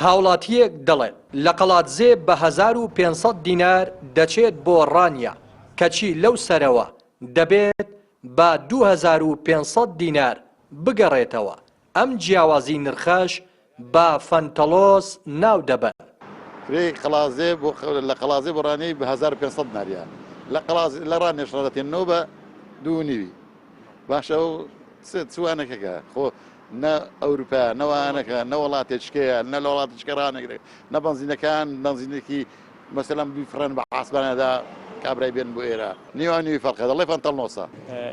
هاوڵاتیەک دەڵێت لە قەڵاتزێ بە 1500 دینار دەچێت بۆ ڕانیا کەچی لەو سەرەوە دەبێت بە 2500 دینار بگەڕێتەوە. ئەم جیاوازی نرخەش بە فەنتەلۆس ناو دەبن. فرێ قەڵازێ لە قەڵازێ بۆ ڕانەی بە 1500 دیناریان لە ڕانێش ڕەتێنەوە بە 2.5 باشە و چوانەکەکە خۆ نە ئەوروپا نەوانەکە نە وڵاتێکشکەیە نە لە وڵاتشکە ڕانەگرێت نە بەنزینەکان بەنزینێکی مەسەلەن بیفرەن بە ئاسمانەدا کابرای بێن بۆ ئێرە نێوانی فەرقە دەڵێ فەنتەڵنۆسە.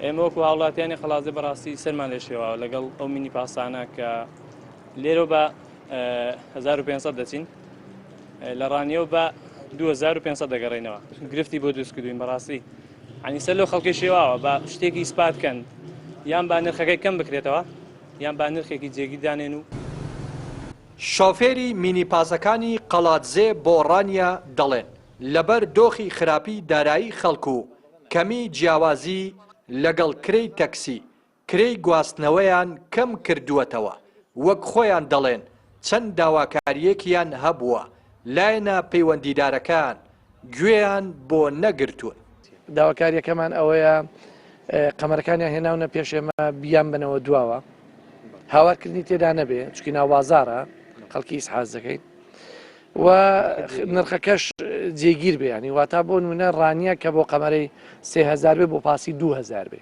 ئێمە وەکو هاوڵاتیانی خەڵازێ بەڕاستی سەرمان لێ شێوە لەگەڵ ئەو مینی پاسانە کە لێرە بە 1500 دەچین لە ڕانیەوە بە 2500 دەگەڕێنەوە. گرفتی بۆ دروست کردوین بەڕاستی عنی سەر لەو خەڵکی شێواوە بە شتێکی ئیسپاتکەن یان با نرخەکەی کەم بکرێتەوە یان با نرخێکی جێگی دانێن و شۆفێری مینیپاسەکانی قەڵاتزێ بۆ ڕانیا دەڵێن لەبەر دۆخی خراپی دارایی خەڵکو و کەمی جیاوازی لەگەڵ کرەی تەکسی کرەی گواستنەوەیان کەم کردووەتەوە. وەک خۆیان دەڵێن چەند داواکاریەکیان هەبووە لایەنە پەیوەندیدارەکان گوێیان بۆ نەگرتوون. داواکاریەکەمان ئەوەیە قەمەرەکانیان هێناونە پێش ئێمە بیان بنەوە دواوە هاوارکردنی تێدا نەبێ چکی ناوازارە خەڵکی ئیسحاز دەکەین و نرخەکەش جێگیر بێ ینی واتە بۆ نمونە ڕانیە کە بۆ قەمەرەی 3000 بێ بۆ پاسی 2000 بێ.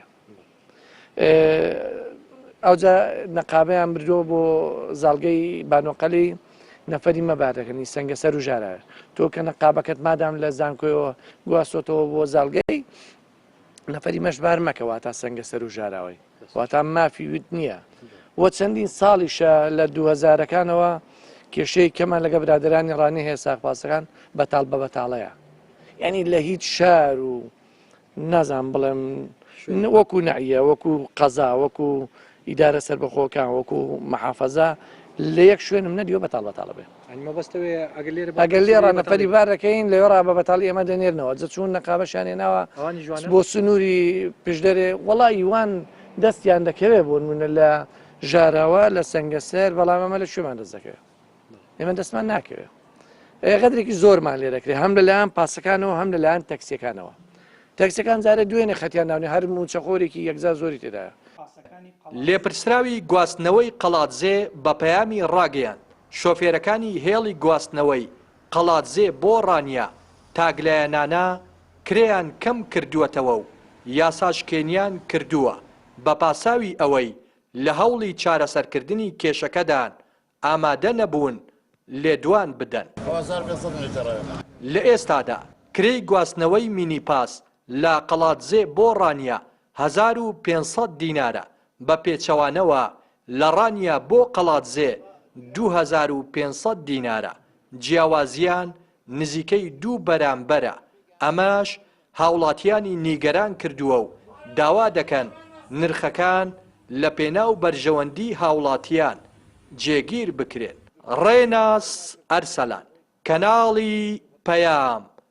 ئەوجا نەقابەیان بردووە بۆ زاڵگەی بانۆقەلی نەفەری مەبارەکەنی سەنگەسەر و ژارایە تۆ کە نەقابەکەت مادام لە زانکۆیەوە گواستۆتەوە بۆ زاڵگەی نەفەری مەشبار مەکەوە تا سەنگەسەر و ژاراوی واتە مافی وت نییە وە چەندین ساڵیشە لە 2000ەکانەوە کێشەی کەمان لەگە برادرانی ڕانی هەیە ساقپاسەکان بەتاڵ بە بەتاڵەیە یعنی لە هیچ شار و نازان بڵێم وەکو نعیە وەکو قەزا وەکو ئیدارە سەربەخۆکان وەکو مەحافەزە لە یەک شوێنم نەدیوە بەتاڵ بەتاڵە بێ ئەگەر لێرە نەفەری بارەکەین لەوێ ڕا بە بەتاڵی ئێمە دەنێرنەوە جە چون نەقابەشیان هێناوە بۆ سنووری پشدەرێ وەڵی یوان دەستیان دەکەوێت بۆ نمونە لە ژاراوە لە سەنگەسەر بەڵام ئەمە لە شوێمان دەست دەکەوێت ئێمە دەستمان ناکەوێت غەدرێکی زۆرمان لێ دەکرێت هەم لەلایەن پاسەکانەوە هەم لەلایەن تەکسیەکانەوە تەکسیەکان جارە دوێنێ خەتیان ناونێ هەر موچەخۆرێکی یەکجار زۆری تێدایە. لێپرسراوی گواستنەوەی قەڵاتزێ بە پەیامی ڕاگەیان شۆفێرەکانی هێڵی گواستنەوەی قەڵاتزێ بۆ ڕانیا تاگلایەنانە کرێیان کەم کردووەتەوە و یاساشکێنیان کردووە بە پاساوی ئەوەی لە هەوڵی چارەسەرکردنی کێشەکەدان ئامادە نەبوون لێدوان بدەن. لە ئێستادا کرێی گواستنەوەی مینیپاس لە قەڵاتزێ بۆ ڕانیا 1500 دینارە بە پێچەوانەوە لە ڕانیا بۆ قەڵاتزێ 2500 دینارە جیاوازیان نزیکەی 2 بەرامبەرە. ئەمەش هاوڵاتیانی نیگەران کردووە و داوا دەکەن نرخەکان لە پێناو بەرژەوەندی هاوڵاتیان جێگیر بکرێن. ڕێناس ئەرسەلان کەناڵی پەیام.